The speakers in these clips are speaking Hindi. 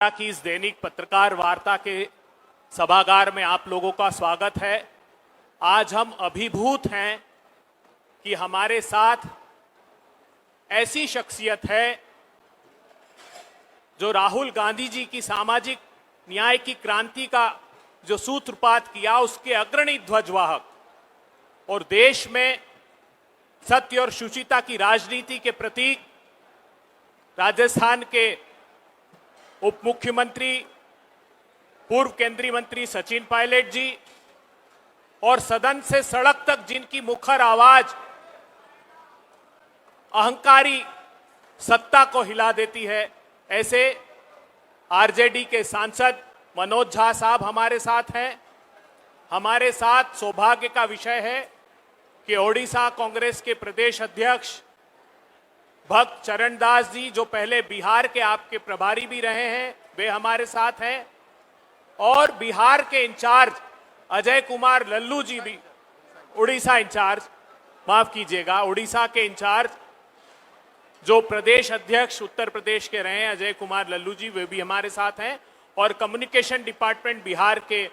की इस दैनिक पत्रकार वार्ता के सभागार में आप लोगों का स्वागत है। आज हम अभिभूत हैं कि हमारे साथ ऐसी शख्सियत है जो राहुल गांधी जी की सामाजिक न्याय की क्रांति का जो सूत्रपात किया उसके अग्रणी ध्वजवाहक और देश में सत्य और शुचिता की राजनीति के प्रतीक राजस्थान के उप मुख्यमंत्री पूर्व केंद्रीय मंत्री सचिन पायलट जी और सदन से सड़क तक जिनकी मुखर आवाज अहंकारी सत्ता को हिला देती है, ऐसे आरजेडी के सांसद मनोज झा साहब हमारे साथ हैं। हमारे साथ सौभाग्य का विषय है कि ओडिशा कांग्रेस के प्रदेश अध्यक्ष भक्त चरण दास जी, जो पहले बिहार के आपके प्रभारी भी रहे हैं, वे हमारे साथ हैं और बिहार के इंचार्ज अजय कुमार लल्लू जी भी, उड़ीसा इंचार्ज, माफ कीजिएगा, उड़ीसा के इंचार्ज जो प्रदेश अध्यक्ष उत्तर प्रदेश के रहे हैं अजय कुमार लल्लू जी, वे भी हमारे साथ हैं और कम्युनिकेशन डिपार्टमेंट बिहार के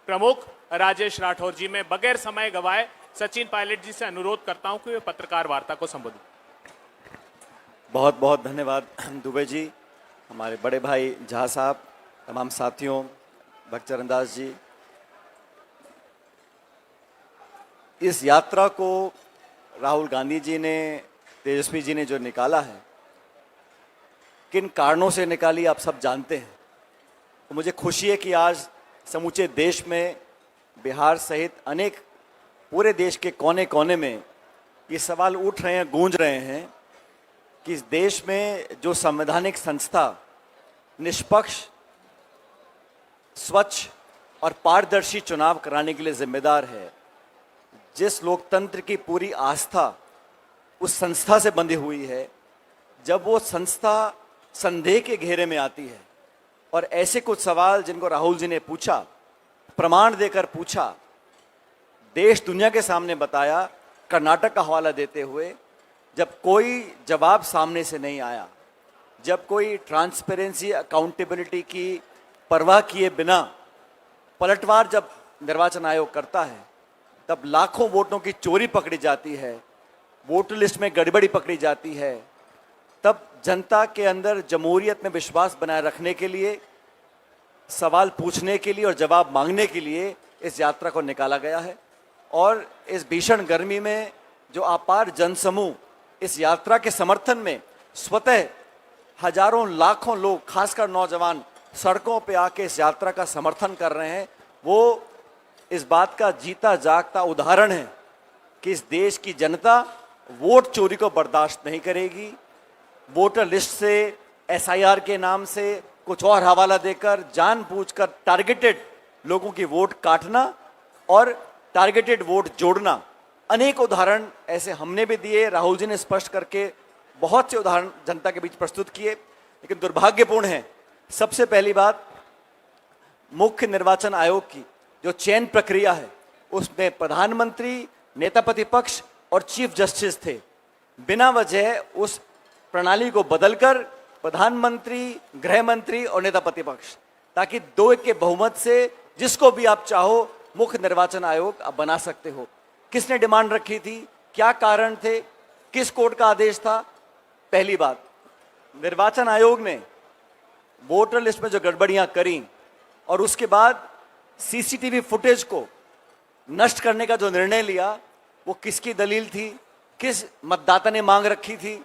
प्रमुख राजेश राठौर जी। मैं बगैर समय गवाए सचिन पायलट जी से अनुरोध करता हूं कि वे पत्रकार वार्ता को संबोधित। बहुत बहुत धन्यवाद दुबे जी, हमारे बड़े भाई झा साहब, तमाम साथियों, भक्त चरण दास जी। इस यात्रा को राहुल गांधी जी ने, तेजस्वी जी ने जो निकाला है, किन कारणों से निकाली आप सब जानते हैं। तो मुझे खुशी है कि आज समूचे देश में, बिहार सहित अनेक पूरे देश के कोने कोने में ये सवाल उठ रहे हैं, गूंज रहे हैं कि इस देश में जो संवैधानिक संस्था निष्पक्ष, स्वच्छ और पारदर्शी चुनाव कराने के लिए जिम्मेदार है, जिस लोकतंत्र की पूरी आस्था उस संस्था से बंधी हुई है, जब वो संस्था संदेह के घेरे में आती है और ऐसे कुछ सवाल जिनको राहुल जी ने पूछा, प्रमाण देकर पूछा, देश दुनिया के सामने बताया, कर्नाटक का हवाला देते हुए, जब कोई जवाब सामने से नहीं आया, जब कोई ट्रांसपेरेंसी, अकाउंटेबिलिटी की परवाह किए बिना पलटवार जब निर्वाचन आयोग करता है, तब लाखों वोटों की चोरी पकड़ी जाती है, वोटर लिस्ट में गड़बड़ी पकड़ी जाती है, तब जनता के अंदर जमहूरियत में विश्वास बनाए रखने के लिए, सवाल पूछने के लिए और जवाब मांगने के लिए इस यात्रा को निकाला गया है। और इस भीषण गर्मी में जो अपार जनसमूह इस यात्रा के समर्थन में स्वतः हजारों लाखों लोग, खासकर नौजवान, सड़कों पे आके इस यात्रा का समर्थन कर रहे हैं, वो इस बात का जीता जागता उदाहरण है कि इस देश की जनता वोट चोरी को बर्दाश्त नहीं करेगी। वोटर लिस्ट से, एसआईआर के नाम से कुछ और हवाला देकर जानबूझकर टारगेटेड लोगों की वोट काटना और टारगेटेड वोट जोड़ना, अनेक उदाहरण ऐसे हमने भी दिए, राहुल जी ने स्पष्ट करके बहुत से उदाहरण जनता के बीच प्रस्तुत किए। लेकिन दुर्भाग्यपूर्ण है, सबसे पहली बात, मुख्य निर्वाचन आयोग की जो चयन प्रक्रिया है उसमें प्रधानमंत्री, नेता प्रतिपक्ष और चीफ जस्टिस थे। बिना वजह उस प्रणाली को बदलकर प्रधानमंत्री, गृह मंत्री और नेता प्रतिपक्ष, ताकि 2-1 के बहुमत से जिसको भी आप चाहो मुख्य निर्वाचन आयोग आप बना सकते हो। किसने डिमांड रखी थी, क्या कारण थे, किस कोर्ट का आदेश था? पहली बात, निर्वाचन आयोग ने वोटर लिस्ट में जो गड़बड़ियां करी और उसके बाद सीसीटीवी फुटेज को नष्ट करने का जो निर्णय लिया, वो किसकी दलील थी, किस मतदाता ने मांग रखी थी?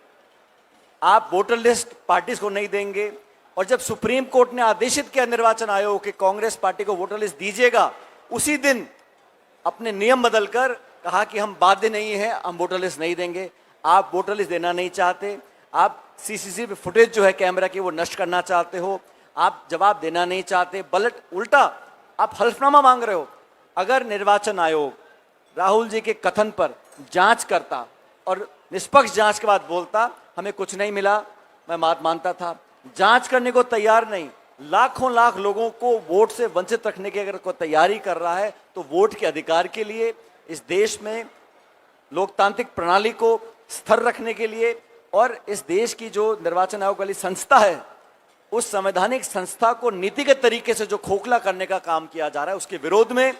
आप वोटर लिस्ट पार्टीज को नहीं देंगे, और जब सुप्रीम कोर्ट ने आदेशित किया निर्वाचन आयोग कि कांग्रेस पार्टी को वोटर लिस्ट दीजिएगा, उसी दिन अपने नियम बदलकर कहा कि हम बाध्य नहीं है, हम वोटर लिस्ट नहीं देंगे। आप वोटर लिस्ट देना नहीं चाहते, आप सीसीटीवी फुटेज जो है कैमरा की वो नष्ट करना चाहते हो, आप जवाब देना नहीं चाहते, उल्टा आप हल्फनामा मांग रहे हो। अगर निर्वाचन आयोग राहुल जी के कथन पर जांच करता और निष्पक्ष जांच के बाद बोलता हमें कुछ नहीं मिला, मैं बात मानता था, जांच करने को तैयार नहीं, लाखों लाख लोगों को वोट से वंचित रखने की अगर कोई तैयारी कर रहा है, तो वोट के अधिकार के लिए, इस देश में लोकतांत्रिक प्रणाली को स्थिर रखने के लिए और इस देश की जो निर्वाचन आयोग वाली संस्था है उस संवैधानिक संस्था को नीतिगत तरीके से जो खोखला करने का काम किया जा रहा है, उसके विरोध में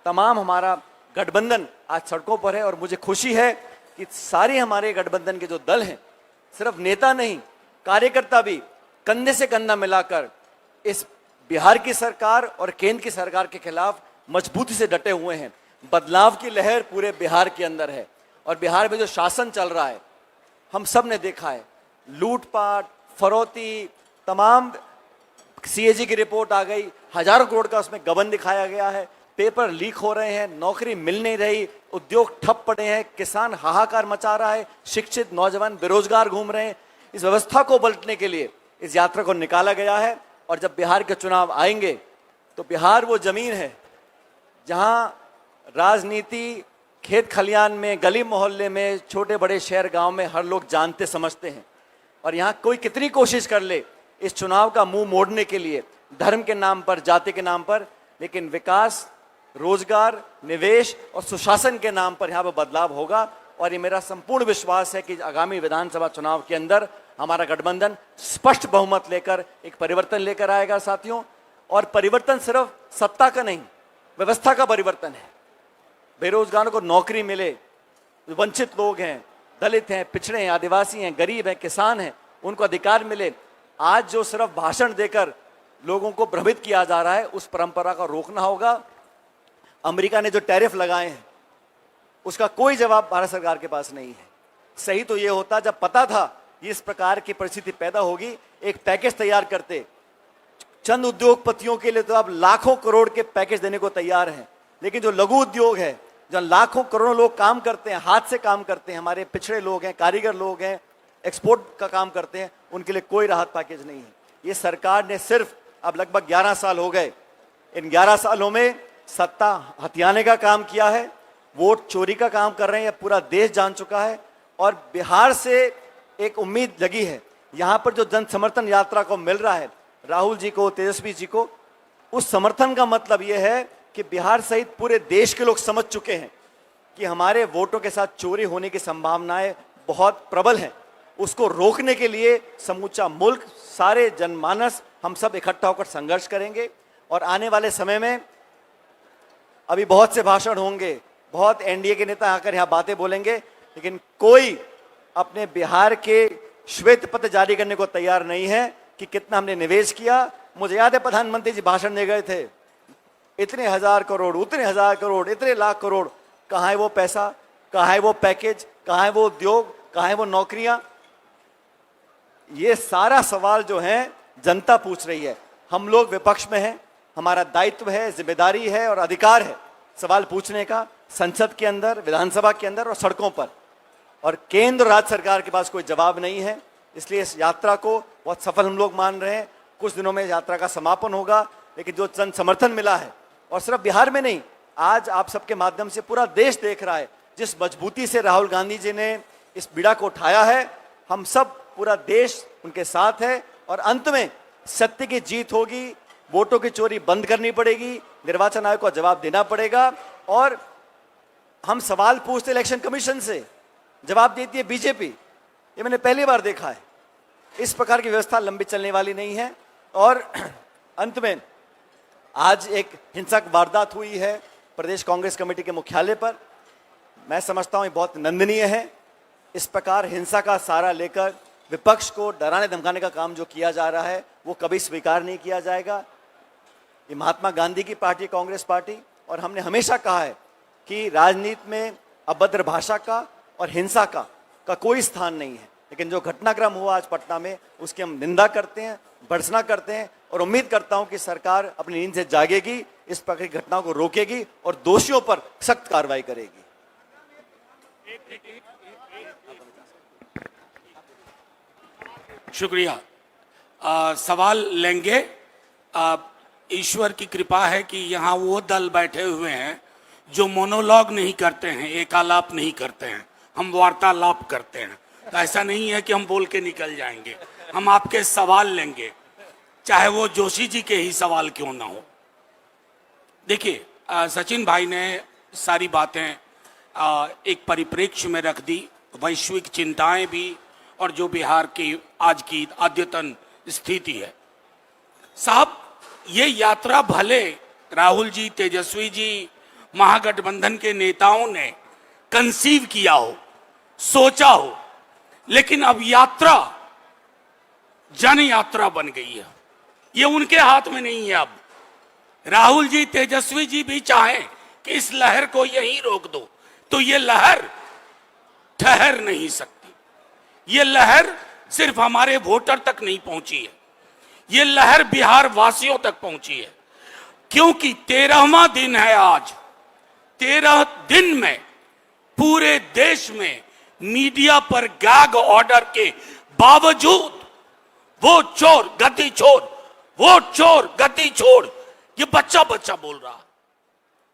तमाम हमारा गठबंधन आज सड़कों पर है। और मुझे खुशी है कि सारे हमारे गठबंधन के जो दल हैं, सिर्फ नेता नहीं, कार्यकर्ता भी कंधे से कंधा मिलाकर इस बिहार की सरकार और केंद्र की सरकार के खिलाफ मजबूती से डटे हुए हैं। बदलाव की लहर पूरे बिहार के अंदर है और बिहार में जो शासन चल रहा है, हम सब ने देखा है, लूटपाट, फरोती, तमाम सीएजी की रिपोर्ट आ गई, हजारों करोड़ का उसमें गबन दिखाया गया है, पेपर लीक हो रहे हैं, नौकरी मिल नहीं रही, उद्योग ठप पड़े हैं, किसान हाहाकार मचा रहा है, शिक्षित नौजवान बेरोजगार घूम रहे हैं। इस व्यवस्था को पलटने के लिए इस यात्रा को निकाला गया है। और जब बिहार के चुनाव आएंगे तो बिहार वो जमीन है जहां राजनीति खेत खलियान में, गली मोहल्ले में, छोटे बड़े शहर गांव में हर लोग जानते समझते हैं। और यहां कोई कितनी कोशिश कर ले इस चुनाव का मुंह मोड़ने के लिए, धर्म के नाम पर, जाति के नाम पर, लेकिन विकास, रोजगार, निवेश और सुशासन के नाम पर यहां पर बदलाव होगा। और ये मेरा संपूर्ण विश्वास है कि आगामी विधानसभा चुनाव के अंदर हमारा गठबंधन स्पष्ट बहुमत लेकर एक परिवर्तन लेकर आएगा साथियों। और परिवर्तन सिर्फ सत्ता का नहीं, व्यवस्था का परिवर्तन है। बेरोजगारों को नौकरी मिले, वंचित लोग हैं, दलित हैं, पिछड़े हैं, आदिवासी हैं, गरीब हैं, किसान हैं, उनको अधिकार मिले। आज जो सिर्फ भाषण देकर लोगों को भ्रमित किया जा रहा है, उस परंपरा को रोकना होगा। अमेरिका ने जो टैरिफ लगाए हैं उसका कोई जवाब भारत सरकार के पास नहीं है। सही तो ये होता, जब पता था इस प्रकार की परिस्थिति पैदा होगी, एक पैकेज तैयार करते। चंद उद्योगपतियों के लिए तो आप लाखों करोड़ के पैकेज देने को तैयार हैं, लेकिन जो लघु उद्योग है, जहाँ लाखों करोड़ों लोग काम करते हैं, हाथ से काम करते हैं, हमारे पिछड़े लोग हैं, कारीगर लोग हैं, एक्सपोर्ट का काम करते हैं, उनके लिए कोई राहत पैकेज नहीं है। ये सरकार ने सिर्फ अब लगभग 11 साल हो गए, इन 11 सालों में सत्ता हथियाने का काम किया है, वोट चोरी का काम कर रहे हैं, पूरा देश जान चुका है। और बिहार से एक उम्मीद लगी है, यहाँ पर जो जन समर्थन यात्रा को मिल रहा है, राहुल जी को, तेजस्वी जी को, उस समर्थन का मतलब यह है कि बिहार सहित पूरे देश के लोग समझ चुके हैं कि हमारे वोटों के साथ चोरी होने की संभावनाएं बहुत प्रबल हैं। उसको रोकने के लिए समूचा मुल्क, सारे जनमानस, हम सब इकट्ठा होकर संघर्ष करेंगे। और आने वाले समय में अभी बहुत से भाषण होंगे, बहुत एनडीए के नेता आकर यहाँ बातें बोलेंगे, लेकिन कोई अपने बिहार के श्वेत पत्र जारी करने को तैयार नहीं है कि कितना हमने निवेश किया। मुझे याद है प्रधानमंत्री जी भाषण दे गए थे, इतने हजार करोड़, उतने हजार करोड़, इतने लाख करोड़, कहाँ है वो पैसा, कहाँ है वो पैकेज, कहाँ है वो उद्योग, कहाँ है वो नौकरियां? ये सारा सवाल जो है जनता पूछ रही है। हम लोग विपक्ष में हैं, हमारा दायित्व है, जिम्मेदारी है और अधिकार है सवाल पूछने का, संसद के अंदर, विधानसभा के अंदर और सड़कों पर। और केंद्र राज्य सरकार के पास कोई जवाब नहीं है, इसलिए इस यात्रा को बहुत सफल हम लोग मान रहे हैं। कुछ दिनों में यात्रा का समापन होगा, लेकिन जो जन समर्थन मिला है, और सिर्फ बिहार में नहीं, आज आप सबके माध्यम से पूरा देश देख रहा है, जिस मजबूती से राहुल गांधी जी ने इस बीड़ा को उठाया है, हम सब, पूरा देश उनके साथ है। और अंत में सत्य की जीत होगी, वोटों की चोरी बंद करनी पड़ेगी, निर्वाचन आयोग को जवाब देना पड़ेगा। और हम सवाल पूछते इलेक्शन कमीशन से, जवाब देती है बीजेपी, ये मैंने पहली बार देखा है। इस प्रकार की व्यवस्था लंबी चलने वाली नहीं है। और अंत में आज एक हिंसक वारदात हुई है प्रदेश कांग्रेस कमेटी के मुख्यालय पर। मैं समझता हूं ये बहुत निंदनीय है। इस प्रकार हिंसा का सहारा लेकर विपक्ष को डराने धमकाने का काम जो किया जा रहा है, वो कभी स्वीकार नहीं किया जाएगा। ये महात्मा गांधी की पार्टी, कांग्रेस पार्टी, और हमने हमेशा कहा है कि राजनीति में अभद्र भाषा का और हिंसा का कोई स्थान नहीं है। लेकिन जो घटनाक्रम हुआ आज पटना में, उसकी हम निंदा करते हैं, भर्त्सना करते हैं, और उम्मीद करता हूं कि सरकार अपनी नींद से जागेगी, इस प्रकार की घटनाओं को रोकेगी और दोषियों पर सख्त कार्रवाई करेगी। शुक्रिया। सवाल लेंगे। ईश्वर की कृपा है कि यहाँ वो दल बैठे हुए हैं जो मोनोलॉग नहीं करते हैं, एकालाप नहीं करते हैं, हम वार्तालाप करते हैं। तो ऐसा नहीं है कि हम बोल के निकल जाएंगे, हम आपके सवाल लेंगे, चाहे वो जोशी जी के ही सवाल क्यों ना हो। देखिए, सचिन भाई ने सारी बातें एक परिप्रेक्ष्य में रख दी, वैश्विक चिंताएं भी, और जो बिहार की आज की अद्यतन स्थिति है। साहब, ये यात्रा भले राहुल जी, तेजस्वी जी, महागठबंधन के नेताओं ने कंसीव किया हो, सोचा हो, लेकिन अब यात्रा जन यात्रा बन गई है। ये उनके हाथ में नहीं है। अब राहुल जी, तेजस्वी जी भी चाहें कि इस लहर को यहीं रोक दो, तो ये लहर ठहर नहीं सकती। ये लहर सिर्फ हमारे वोटर तक नहीं पहुंची है, ये लहर बिहार वासियों तक पहुंची है। क्योंकि 13वां दिन है आज। 13 दिन में पूरे देश में मीडिया पर गैग ऑर्डर के बावजूद वो चोर गद्दी छोड़, वो चोर गद्दी छोड़, ये बच्चा बच्चा बोल रहा है।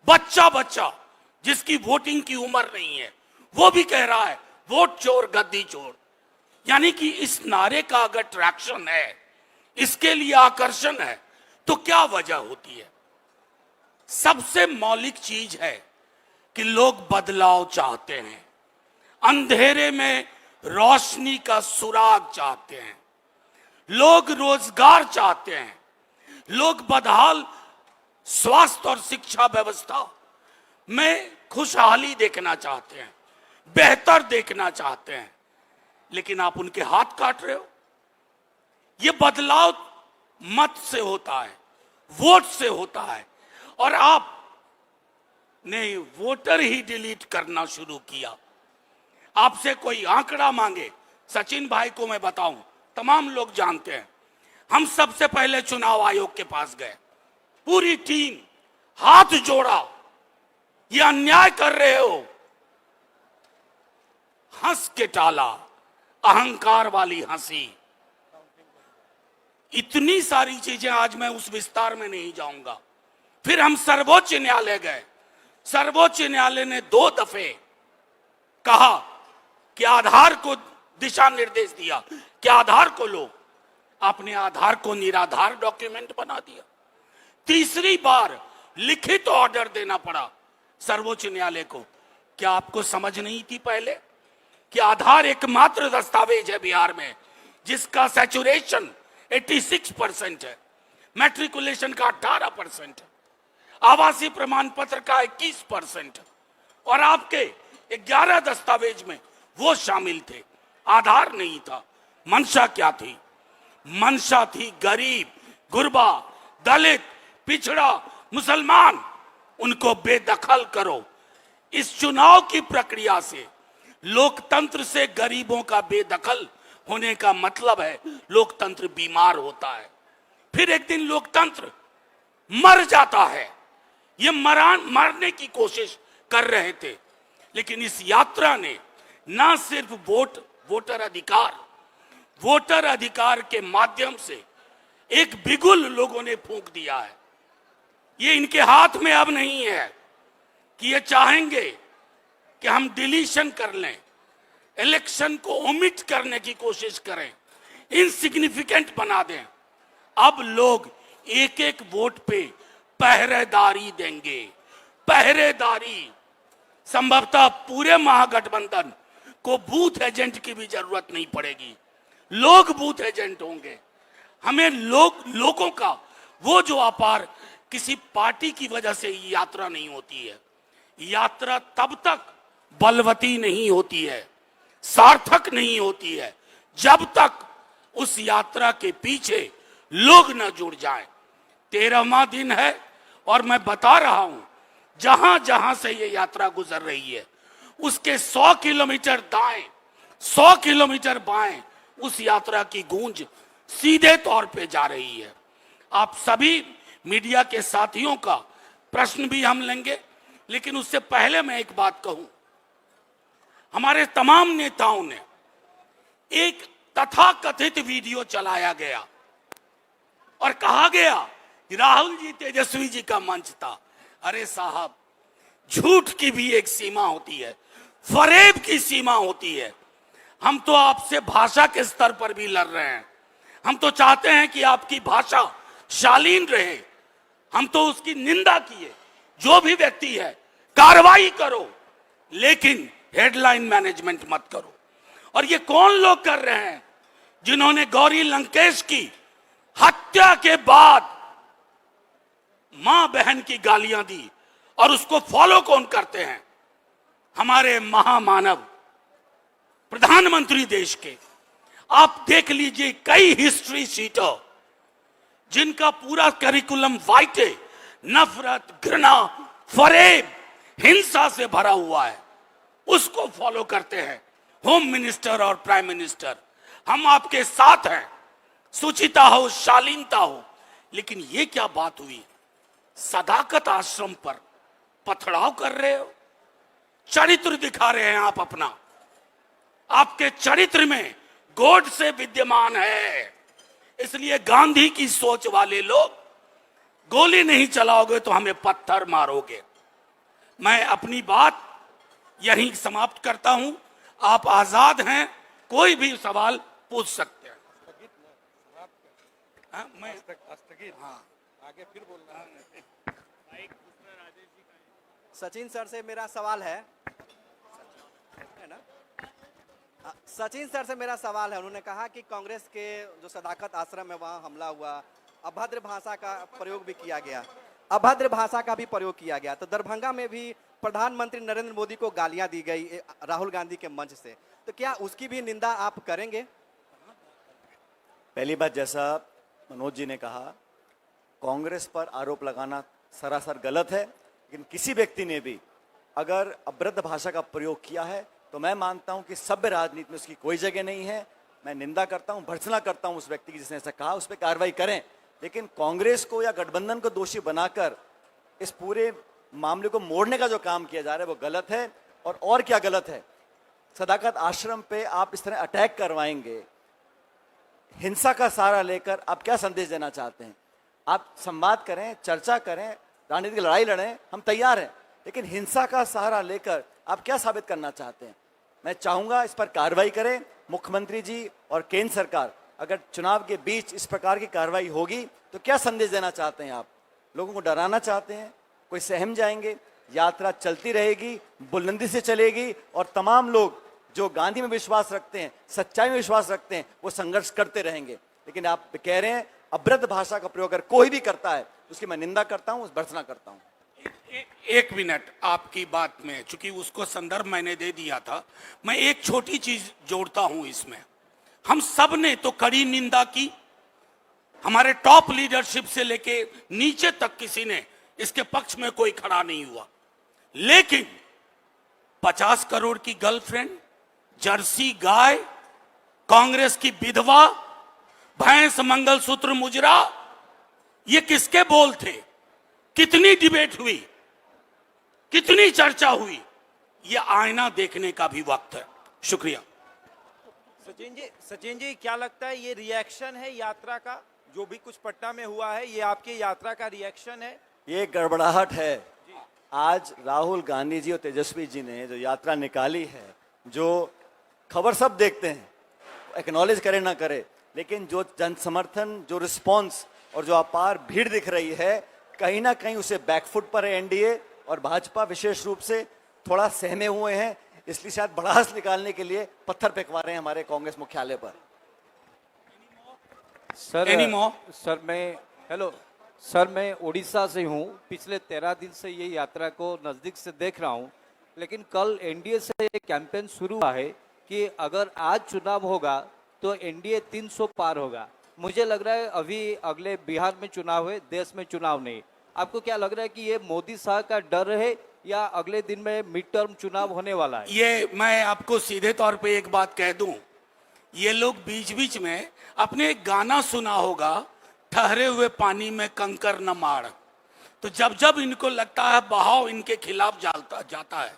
बच्चा बच्चा जिसकी वोटिंग की उम्र नहीं है, वो भी कह रहा है वोट चोर गद्दी छोड़। यानी कि इस नारे का अगर ट्रैक्शन है, इसके लिए आकर्षण है, तो क्या वजह होती है? सबसे मौलिक चीज है कि लोग बदलाव चाहते हैं, अंधेरे में रोशनी का सुराग चाहते हैं, लोग रोजगार चाहते हैं, लोग बदहाल स्वास्थ्य और शिक्षा व्यवस्था में खुशहाली देखना चाहते हैं, बेहतर देखना चाहते हैं। लेकिन आप उनके हाथ काट रहे हो। यह बदलाव मत से होता है, वोट से होता है, और आप ने वोटर ही डिलीट करना शुरू किया। आपसे कोई आंकड़ा मांगे, सचिन भाई को मैं बताऊं, तमाम लोग जानते हैं, हम सबसे पहले चुनाव आयोग के पास गए, पूरी टीम हाथ जोड़ा, ये अन्याय कर रहे हो, हंस के टाला, अहंकार वाली हंसी। इतनी सारी चीजें, आज मैं उस विस्तार में नहीं जाऊंगा। फिर हम सर्वोच्च न्यायालय गए। सर्वोच्च न्यायालय ने 2 दफे कहा कि आधार को दिशा निर्देश दिया कि आधार को लो। आपने आधार को निराधार डॉक्यूमेंट बना दिया। तीसरी बार लिखित ऑर्डर देना पड़ा सर्वोच्च न्यायालय को। क्या आपको समझ नहीं थी पहले कि आधार एकमात्र दस्तावेज है बिहार में जिसका सैचुरेशन 86% है, मैट्रिकुलेशन का 18% है, आवासीय प्रमाण पत्र का 21% है, और आपके 11 दस्तावेज में वो शामिल थे, आधार नहीं था। मंशा क्या थी? मंशा थी गरीब, गुरबा, दलित, पिछड़ा, मुसलमान, उनको बेदखल करो। इस चुनाव की प्रक्रिया से, लोकतंत्र से गरीबों का बेदखल होने का मतलब है लोकतंत्र बीमार होता है। फिर एक दिन लोकतंत्र मर जाता है। ये मरने की कोशिश कर रहे थे, लेकिन इस यात्रा ने ना सिर्फ वोटर अधिकार के माध्यम से एक बिगुल लोगों ने फूंक दिया है। ये इनके हाथ में अब नहीं है कि ये चाहेंगे कि हम डिलीशन कर लें, इलेक्शन को ओमिट करने की कोशिश करें, इनसिग्निफिकेंट बना दें। अब लोग एक एक वोट पे पहरेदारी देंगे। पहरेदारी। संभवतः पूरे महागठबंधन को बूथ एजेंट की भी जरूरत नहीं पड़ेगी, लोग बूथ एजेंट होंगे। हमें लोगों का वो जो अपार, किसी पार्टी की वजह से यात्रा नहीं होती है। यात्रा तब तक बलवती नहीं होती है, सार्थक नहीं होती है, जब तक उस यात्रा के पीछे लोग न जुड़ जाएं। 13वां दिन है और मैं बता रहा हूं, जहां जहां से ये यात्रा गुजर रही है उसके 100 किलोमीटर दाएं, 100 किलोमीटर बाएं उस यात्रा की गूंज सीधे तौर पे जा रही है। आप सभी मीडिया के साथियों का प्रश्न भी हम लेंगे, लेकिन उससे पहले मैं एक बात कहूं। हमारे तमाम नेताओं ने एक तथाकथित वीडियो चलाया गया और कहा गया कि राहुल जी, तेजस्वी जी का मंच था। अरे साहब, झूठ की भी एक सीमा होती है, फरेब की सीमा होती है। हम तो आपसे भाषा के स्तर पर भी लड़ रहे हैं। हम तो चाहते हैं कि आपकी भाषा शालीन रहे। हम तो उसकी निंदा किए, जो भी व्यक्ति है कार्रवाई करो, लेकिन हेडलाइन मैनेजमेंट मत करो। और ये कौन लोग कर रहे हैं जिन्होंने गौरी लंकेश की हत्या के बाद मां बहन की गालियां दी और उसको फॉलो कौन करते हैं? हमारे महामानव प्रधानमंत्री देश के। आप देख लीजिए कई हिस्ट्री शीटर जिनका पूरा करिकुलम वाइट है, नफरत, घृणा, फरेब, हिंसा से भरा हुआ है, उसको फॉलो करते हैं होम मिनिस्टर और प्राइम मिनिस्टर। हम आपके साथ हैं, सुचिता हो, शालीनता हो, लेकिन ये क्या बात हुई? सदाकत आश्रम पर पथराव कर रहे हो, चरित्र दिखा रहे हैं आप अपना। आपके चरित्र में गोड से विद्यमान है, इसलिए गांधी की सोच वाले लोग गोली नहीं चलाओगे तो हमें पत्थर मारोगे। मैं अपनी बात यहीं समाप्त करता हूं। आप आजाद हैं, कोई भी सवाल पूछ सकते हैं। मैं आगे फिर बोलना है। सचिन सर से मेरा सवाल है ना? सचिन सर से मेरा सवाल है। उन्होंने कहा कि कांग्रेस के जो सदाकत आश्रम है वहां हमला हुआ, अभद्र भाषा का प्रयोग भी किया गया, अभद्र भाषा का भी प्रयोग किया गया। तो दरभंगा में भी प्रधानमंत्री नरेंद्र मोदी को गालियां दी गई राहुल गांधी के मंच से, तो क्या उसकी भी निंदा आप करेंगे? पहली बात, जैसा मनोज जी ने कहा, कांग्रेस पर आरोप लगाना सरासर गलत है, लेकिन किसी व्यक्ति ने भी अगर अभद्र भाषा का प्रयोग किया है तो मैं मानता हूं कि सभ्य राजनीति में उसकी कोई जगह नहीं है। मैं निंदा करता हूं, भर्त्सना करता हूं उस व्यक्ति की जिसने ऐसा कहा, उस पर कार्रवाई करें। लेकिन कांग्रेस को या गठबंधन को दोषी बनाकर इस पूरे मामले को मोड़ने का जो काम किया जा रहा है वो गलत है। और क्या गलत है? सदाकत आश्रम पे आप इस तरह अटैक करवाएंगे, हिंसा का सहारा लेकर आप क्या संदेश देना चाहते हैं? आप संवाद करें, चर्चा करें, राजनीतिक लड़ाई लड़ें, हम तैयार हैं, लेकिन हिंसा का सहारा लेकर आप क्या साबित करना चाहते हैं? मैं चाहूंगा इस पर कार्रवाई करें मुख्यमंत्री जी और केंद्र सरकार। अगर चुनाव के बीच इस प्रकार की कार्रवाई होगी तो क्या संदेश देना चाहते हैं आप? लोगों को डराना चाहते हैं? कोई सहम जाएंगे? यात्रा चलती रहेगी, बुलंदी से चलेगी और तमाम लोग जो गांधी में विश्वास रखते हैं, सच्चाई में विश्वास रखते हैं, वो संघर्ष करते रहेंगे। लेकिन आप कह रहे हैं अभद्र भाषा का प्रयोग अगर कोई भी करता है उसकी मैं निंदा करता हूं, भर्त्सना करता हूं। एक मिनट आपकी बात में, चूंकि उसको संदर्भ मैंने दे दिया था, मैं एक छोटी चीज जोड़ता हूं इसमें। हम सब ने तो कड़ी निंदा की, हमारे टॉप लीडरशिप से लेके नीचे तक किसी ने इसके पक्ष में कोई खड़ा नहीं हुआ। लेकिन 50 करोड़ की गर्लफ्रेंड, जर्सी गाय, कांग्रेस की विधवा, भैंस, मंगलसूत्र, मुजरा, ये किसके बोल थे? कितनी डिबेट हुई, कितनी चर्चा हुई? ये आईना देखने का भी वक्त है। शुक्रिया। सचिन जी क्या लगता है ये रिएक्शन है यात्रा का? जो भी कुछ पटना में हुआ है ये आपकी यात्रा का रिएक्शन है? ये गड़बड़ाहट है। आज राहुल गांधी जी और तेजस्वी जी ने जो यात्रा निकाली है, जो खबर सब देखते हैं, एक्नॉलेज करे ना करे, लेकिन जो जन समर्थन, जो रिस्पॉन्स और जो अपार भीड़ दिख रही है, कहीं ना कहीं उसे बैकफुट पर है एनडीए और भाजपा विशेष रूप से थोड़ा सहमे हुए हैं, इसलिए शायद भड़ास निकालने के लिए पत्थर फेंकवा रहे हैं हमारे कांग्रेस मुख्यालय पर। सर मैं उड़ीसा से हूँ। पिछले 13 दिन से ये यात्रा को नजदीक से देख रहा हूँ, लेकिन कल एनडीए से ये कैंपेन शुरू हुआ है कि अगर आज चुनाव होगा तो एनडीए 300 पार होगा। मुझे लग रहा है अभी अगले बिहार में चुनाव है, देश में चुनाव नहीं। आपको क्या लग रहा है कि ये मोदी शाह का डर है या अगले दिन में मिड टर्म चुनाव होने वाला है? ये मैं आपको सीधे तौर पे एक बात कह दूं, ये लोग बीच बीच में अपने एक गाना सुना होगा, ठहरे हुए पानी में कंकर न मार। तो जब जब इनको लगता है बहाव इनके खिलाफ जाता है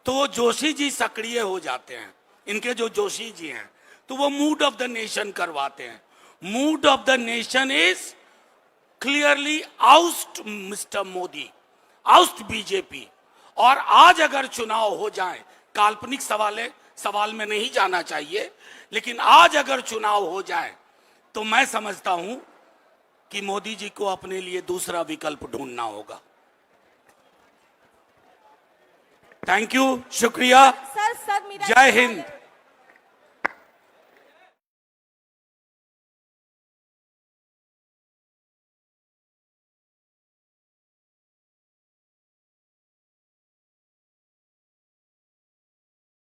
तो वो जोशी जी सक्रिय हो जाते हैं। इनके जो जोशी जी हैं तो वो मूड ऑफ द नेशन करवाते हैं। Mood off the nation is clearly oust mister Modi, oust BJP. और आज अगर चुनाव हो जाए, काल्पनिक सवाल में नहीं जाना चाहिए, लेकिन आज अगर चुनाव हो जाए तो मैं समझता हूं कि मोदी जी को अपने लिए दूसरा विकल्प ढूंढना होगा। थैंक यू, शुक्रिया, सर, जय हिंद।